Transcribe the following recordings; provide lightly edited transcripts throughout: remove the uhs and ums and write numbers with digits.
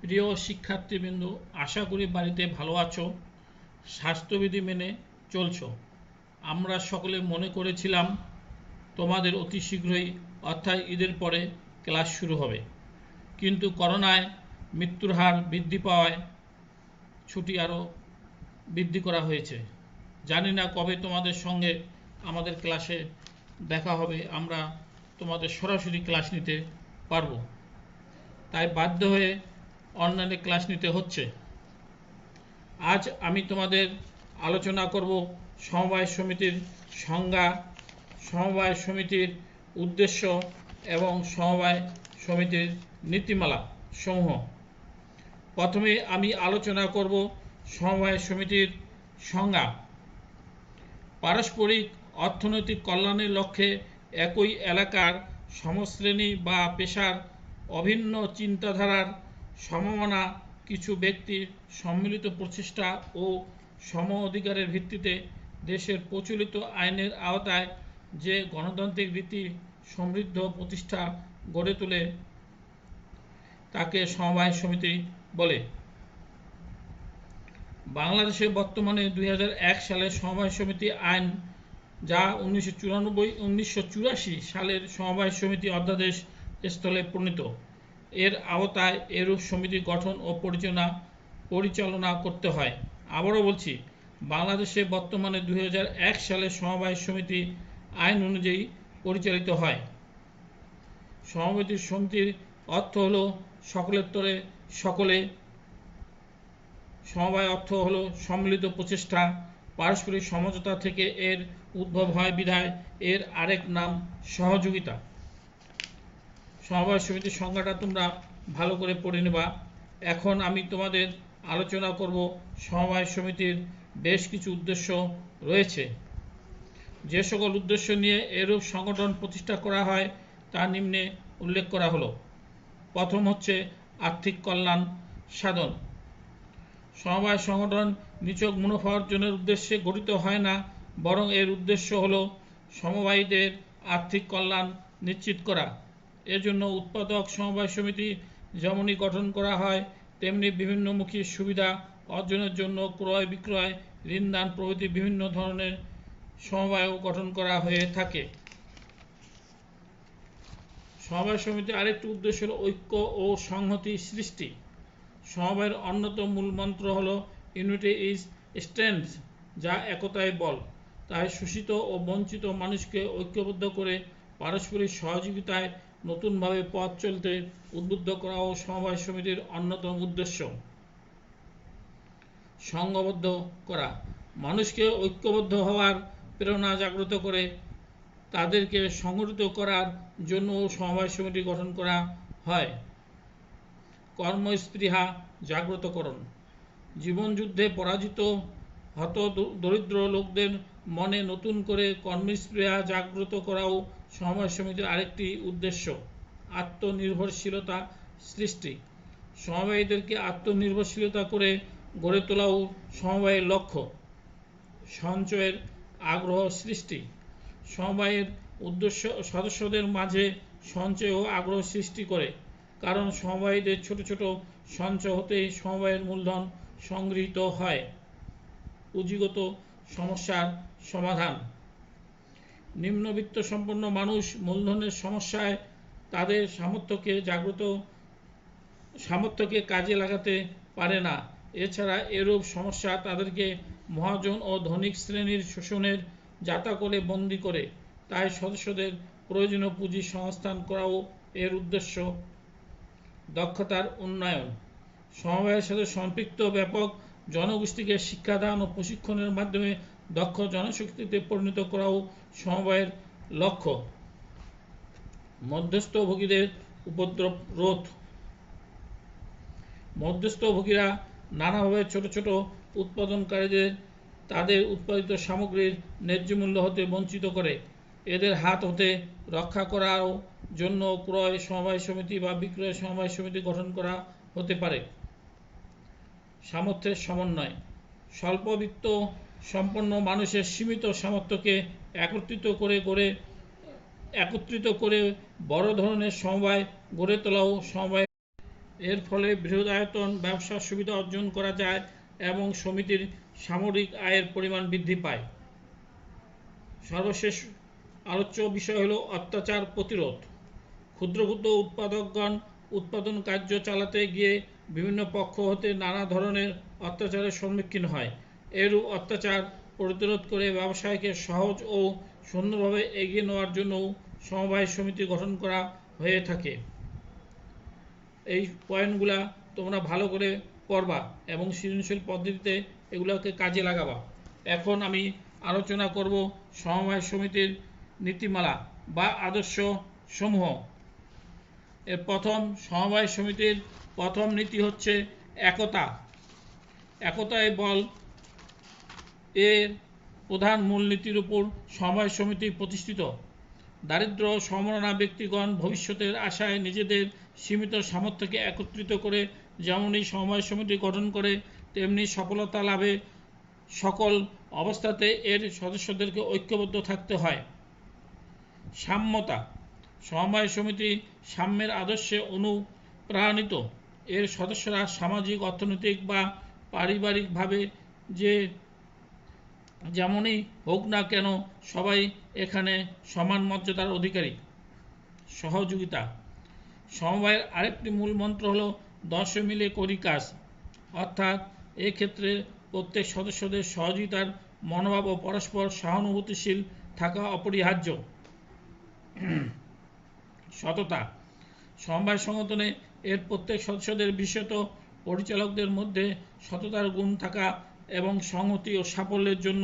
প্রিয় শিক্ষার্থীবৃন্দ, আশা করি বাড়িতে ভালো আছো, স্বাস্থ্যবিধি মেনে চলছো। আমরা সকলে মনে করেছিলাম তোমাদের অতি শীঘ্রই অর্থাৎ ঈদের পরে ক্লাস শুরু হবে, কিন্তু করোনায় মৃত্যুর হার বৃদ্ধি পাওয়ায় ছুটি আরও বৃদ্ধি করা হয়েছে। জানি না কবে তোমাদের সঙ্গে আমাদের ক্লাসে দেখা হবে, আমরা তোমাদের সরাসরি ক্লাস নিতে পারবো, তাই বাধ্য হয়ে অনলাইনে ক্লাস নিতে হচ্ছে। আজ আমি তোমাদের আলোচনা করব সমবায় সমিতির সংজ্ঞা, সমবায় সমিতির উদ্দেশ্য এবং সমবায় সমিতির নীতিমালা সমূহ। প্রথমে আমি আলোচনা করব সমবায় সমিতির সংজ্ঞা। পারস্পরিক অর্থনৈতিক কল্যাণের লক্ষ্যে একই এলাকার সমশ্রেণী বা পেশার অভিন্ন চিন্তাধারার সমমনা কিছু ব্যক্তির সম্মিলিত প্রচেষ্টা ও সম অধিকারের ভিত্তিতে দেশের প্রচলিত আইনের আওতায় যে গণতান্ত্রিক রীতি সমৃদ্ধ প্রতিষ্ঠা গড়ে তোলে তাকে সমবায় সমিতি বলে। বাংলাদেশে বর্তমানে 2001 সালের সমবায় সমিতি আইন, যা 1984 সালের সমবায় সমিতি অধ্যাদেশ স্থলে প্রণীত, এর আওতায় এরূপ সমিতি গঠন ও পরিচালনা করতে হয়। আবারও বলছি, বাংলাদেশে বর্তমানে 2001 সালের সমবায় সমিতি আইন অনুযায়ী পরিচালিত হয়। সমিতির অর্থ হল সকলের তরে সকলে। সমবায় অর্থ হল সম্মিলিত প্রচেষ্টা। পারস্পরিক সমঝোতা থেকে এর উদ্ভব হয় বিধায় এর আরেক নাম সহযোগিতা। সমবায় সমিতির সংজ্ঞাটা তোমরা ভালো করে পড়ে নেবা। এখন আমি তোমাদের আলোচনা করব সমবায় সমিতির বেশ কিছু উদ্দেশ্য রয়েছে। যে সকল উদ্দেশ্য নিয়ে এরূপ সংগঠন প্রতিষ্ঠা করা হয় তা নিম্নে উল্লেখ করা হলো। প্রথম হচ্ছে আর্থিক কল্যাণ সাধন। সমবায় সংগঠন নিছক মুনাফা অর্জনের উদ্দেশ্যে গঠিত হয় না, বরং এর উদ্দেশ্য হল সমবায়ীদের আর্থিক কল্যাণ নিশ্চিত করা। এজন্য উৎপাদক সমবায় সমিতি যেমনই গঠন করা হয়, তেমনি বিভিন্নমুখী সুবিধা অর্জনের জন্য ক্রয় বিক্রয়, ঋণদান প্রভৃতি বিভিন্ন ধরনের সমবায়ও গঠন করা হয়ে থাকে। সমবায় সমিতির আরেকটি উদ্দেশ্য হল ঐক্য ও সংহতি সৃষ্টি। সমবায়ের অন্যতম মূল মন্ত্র হল ইউনিটি ইজ স্ট্রেংথ, যা একতায় বল। তাই শোষিত ও বঞ্চিত মানুষকে ঐক্যবদ্ধ করে পারস্পরিক সহযোগিতায় নতুনভাবে পথ চলতে উদ্বুদ্ধ করাও সমবায় সমিতির অন্যতম উদ্দেশ্য। সংঘবদ্ধ করা, মানুষকে ঐক্যবদ্ধ হওয়ার প্রেরণা জাগ্রত করে তাদেরকে সংগঠিত করার জন্য সমবায় সমিতি গঠন করা হয়। কর্মস্পৃহা জাগ্রতকরণ, জীবনযুদ্ধে পরাজিত হত দরিদ্র লোকদের মনে নতুন করে কর্মস্পৃহা জাগ্রত করাও সমবায় সমিতির আরেকটি উদ্দেশ্য। আত্মনির্ভরশীলতা সৃষ্টি, সমবায়ীদেরকে আত্মনির্ভরশীলতা করে গড়ে তোলাও সমবায়ের লক্ষ্য। সঞ্চয়ের আগ্রহ সৃষ্টি, সমবায়ের উদ্দেশ্য সদস্যদের মাঝে সঞ্চয় ও আগ্রহ সৃষ্টি করে, কারণ সমবায়ীদের ছোট ছোট সঞ্চয় হতেই সমবায়ের মূলধন সংগৃহীত হয়। পুঁজিগত সমস্যার সমাধান, নিম্নবিত্ত সম্পন্ন মানুষ মূলধনের সমস্যায় তাদের সামর্থ্যকে কাজে লাগাতে পারে না। এছাড়া এরূপ সমস্যা তাদেরকে মহাজন ও ধনিক শ্রেণীর শোষণের জাতাকলে বন্দী করে। তাই সদস্যদের প্রয়োজনীয় পুঁজি সংস্থান করাও এর উদ্দেশ্য। দক্ষতার উন্নয়ন, সমবায়ের সাথে সম্পৃক্ত ব্যাপক জনগোষ্ঠীকে শিক্ষাদান ও প্রশিক্ষণের মাধ্যমে দক্ষ জনশক্তিতে পরিণত করাও সমবায়ের লক্ষ্য। মধ্যস্থভোগীদের উপদ্রব রোধ, মধ্যস্থভোগীরা নানাভাবে ছোট ছোট উৎপাদনকারীদের তাদের উৎপাদিত সামগ্রীর ন্যায্য মূল্য হতে বঞ্চিত করে। এদের হাত হতে রক্ষা করার জন্য ক্রয় সমবায় সমিতি বা বিক্রয় সমবায় সমিতি গঠন করা হতে পারে। সামর্থ্যের সমন্বয়, স্বল্পবিত্ত সম্পন্ন মানুষের সীমিত সামর্থ্যকে একত্রিত করে বড় ধরনের সমবায় গড়ে তোলাও সমবায় এর ফলে বৃহদায়তন ব্যবসার সুবিধা অর্জন করা যায় এবং সমিতির সামরিক আয়ের পরিমাণ বৃদ্ধি পায়। সর্বশেষ আলোচ্য বিষয় হলো অত্যাচার প্রতিরোধ। ক্ষুদ্র ক্ষুদ্র উৎপাদকগণ উৎপাদন কার্য চালাতে গিয়ে বিভিন্ন পক্ষ হতে নানা ধরনের অত্যাচারের সম্মুখীন হয়। এরূপ অত্যাচার প্রতিরোধ করে ব্যবসায়কে সহজ ও সুন্দরভাবে এগিয়ে নেওয়ার জন্য সমবায় সমিতি গঠন করা হয়ে থাকে। এই পয়েন্টগুলা তোমরা ভালো করে পড়বা এবং সৃজনশীল পদ্ধতিতে এগুলোকে কাজে লাগাবা। এখন আমি আলোচনা করব সমবায় সমিতির নীতিমালা বা আদর্শ সমূহ। এর প্রথম, সমবায় সমিতির প্রথম নীতি হচ্ছে একতা। একতায় বল এর প্রধান মূলনীতির উপর সমবায় সমিতি প্রতিষ্ঠিত। দারিদ্র সমমনা ব্যক্তিগণ ভবিষ্যতের আশায় নিজেদের সীমিত সামর্থ্যকে একত্রিত করে যেমনই সমবায় সমিতি গঠন করে, তেমনি সফলতা লাভে সকল অবস্থাতে এর সদস্যদেরকে ঐক্যবদ্ধ থাকতে হয়। সাম্যতা। সমবায় সমিতি সাম্যের আদর্শে অনুপ্রাণিত। এর সদস্যরা সামাজিক, অর্থনৈতিক বা পারিবারিকভাবে যেমনই হোক না কেন সবাই এখানে সমান মর্যাদার অধিকারী। সহযোগিতা। সমবায়ের আরেকটি মূল মন্ত্র হলো 10 মিলে করি কাজ, অর্থাৎ এক্ষেত্রে প্রত্যেক সদস্যদের সহযোগিতার মনোভাব ও পরস্পর সহানুভূতিশীল থাকা অপরিহার্য। সততা। সমবায় সংগঠনে এর প্রত্যেক সদস্যদের বিশেষত পরিচালকদের মধ্যে সততার গুণ থাকা এবং সংহতি ও সাফল্যের জন্য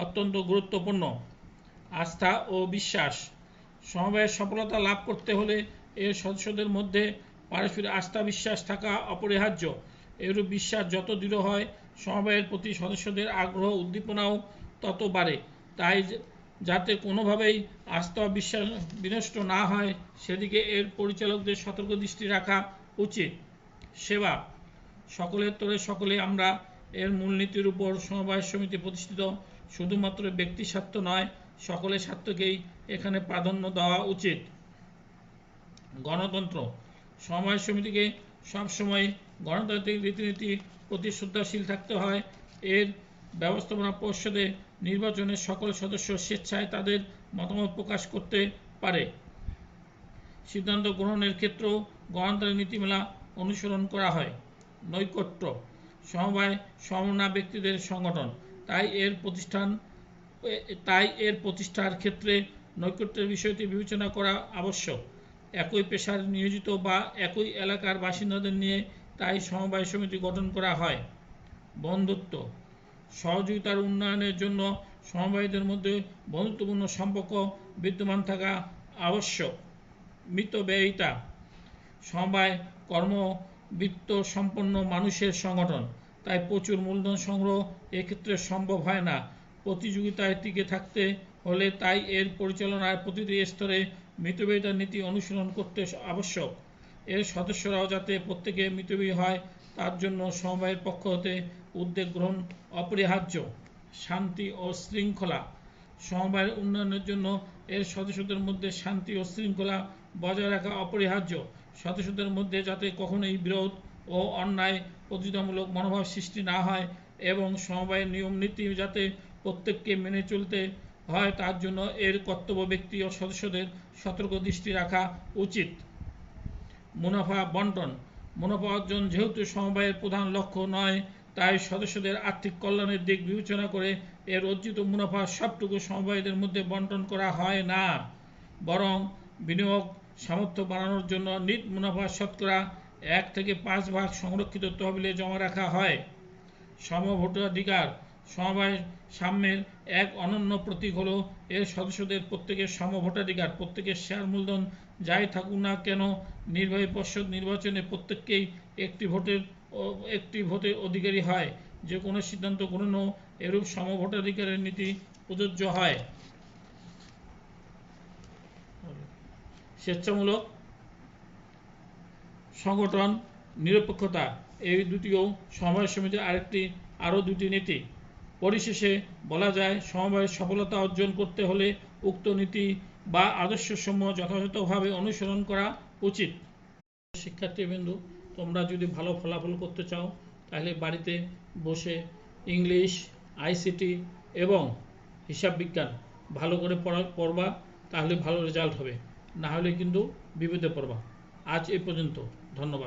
অত্যন্ত গুরুত্বপূর্ণ। আস্থা ও বিশ্বাস। সমবায়ের সফলতা লাভ করতে হলে এর সদস্যদের মধ্যে পারস্পরিক আস্থা বিশ্বাস থাকা অপরিহার্য। এরূপ বিশ্বাস যত দৃঢ় হয়, সমবায়ের প্রতি সদস্যদের আগ্রহ উদ্দীপনাও তত বাড়ে। তাই যাতে কোনোভাবেই আস্থা বিশ্বাস বিনষ্ট না হয় সেদিকে এর পরিচালকদের সতর্ক দৃষ্টি রাখা উচিত। সেবা। সকলের তরে সকলে আমরা এর মূলনীতির উপর সমবায় সমিতি প্রতিষ্ঠিত। শুধুমাত্র ব্যক্তি স্বার্থ নয়, সকলের স্বার্থকেই এখানে প্রাধান্য দেওয়া উচিত। গণতন্ত্র। সমবায় সমিতিকে সবসময় গণতান্ত্রিক রীতিনীতির প্রতি শ্রদ্ধাশীল থাকতে হয়। এর ব্যবস্থাপনা পর্ষদে নির্বাচনে সকল সদস্য স্বেচ্ছায় তাদের মতামত প্রকাশ করতে পারে। সিদ্ধান্ত গ্রহণের ক্ষেত্রেও গণতান্ত্রিক নীতিমালা অনুসরণ করা হয়। নৈকট্য। সমবায় সমমনা ব্যক্তিদের সংগঠন, তাই এর প্রতিষ্ঠার ক্ষেত্রে নৈকট্যের বিষয়টি বিবেচনা করা আবশ্যক। একই পেশার নিয়োজিত বা একই এলাকার বাসিন্দাদের নিয়ে তাই সমবায় সমিতি গঠন করা হয়। বন্ধুত্ব। সহযোগিতার উন্নয়নের জন্য সমবায়ীদের মধ্যে বন্ধুত্বপূর্ণ সম্পর্ক বিদ্যমান থাকা আবশ্যক। মিতব্যয়িতা। সমবায় কর্মবিত্ত সম্পন্ন মানুষের সংগঠন, তাই প্রচুর মূলধন সংগ্রহ এক্ষেত্রে সম্ভব হয় না। প্রতিযোগিতায় টিকে থাকতে হলে তাই এর পরিচালনার প্রতিটি স্তরে মিতব্যয়িতার নীতি অনুসরণ করতে আবশ্যক। এর সদস্যরাও যাতে প্রত্যেকে মিতব্যয়ী হয় তার জন্য সমবায়ের পক্ষ হতে উদ্যোগ গ্রহণ অপরিহার্য। শান্তি ও শৃঙ্খলা। সমবায়ের উন্নয়নের জন্য এর সদস্যদের মধ্যে শান্তি ও শৃঙ্খলা বজায় রাখা অপরিহার্য। সদস্যদের মধ্যে যাতে কখনোই বিরোধ ও অন্যায় প্রতিযোগিতামূলক মনোভাব সৃষ্টি না হয় এবং সমবায়ের নিয়ম নীতি যাতে প্রত্যেককে মেনে চলতে হয় তার জন্য এর কর্তব্য ব্যক্তি ও সদস্যদের সতর্ক দৃষ্টি রাখা উচিত। মুনাফা বন্টন। মুনাফা অর্জন যেহেতু সমবায়ের প্রধান লক্ষ্য নয়, তাই সদস্যদের আর্থিক কল্যাণের দিক বিবেচনা করে এর অর্জিত মুনাফা সবটুকু সমবায়ীদের মধ্যে বন্টন করা হয় না, বরং বিনিয়োগ সামর্থ্য বাড়ানোর জন্য নিট মুনাফা শতকরা 1 থেকে 5 ভাগ সংরক্ষিত তহবিলে জমা রাখা হয়। সমভোটাধিকার। সমবায় সাম্যের এক অনন্য প্রতীক হলো এর সদস্যদের প্রত্যেকের সমভোটাধিকার। প্রত্যেকের শেয়ার মূলধন যাই থাকুক না কেন, নির্বাহী পর্ষদ নির্বাচনে প্রত্যেককেই একটি ভোটের অধিকারী হয়। যে কোনো সিদ্ধান্ত গ্রহণেও এরূপ সমভোটাধিকারের নীতি প্রযোজ্য হয়। স্বেচ্ছামূলক সংগঠন নিরপেক্ষতা, এই দুটিও সমবায় সমিতির আরও দুটি নীতি। পরিশেষে বলা যায়, সমবায়ের সফলতা অর্জন করতে হলে উক্ত নীতি বা আদর্শসমূহ যথাযথভাবে অনুসরণ করা উচিত। শিক্ষার্থীবৃন্দ, তোমরা যদি ভালো ফলাফল করতে চাও তাহলে বাড়িতে বসে ইংলিশ, আইসিটি এবং হিসাব বিজ্ঞান ভালো করে পড়বা, তাহলে ভালো রেজাল্ট হবে, না হলে কিন্তু বিপদে পড়বা। আজ এ পর্যন্ত, ধন্যবাদ।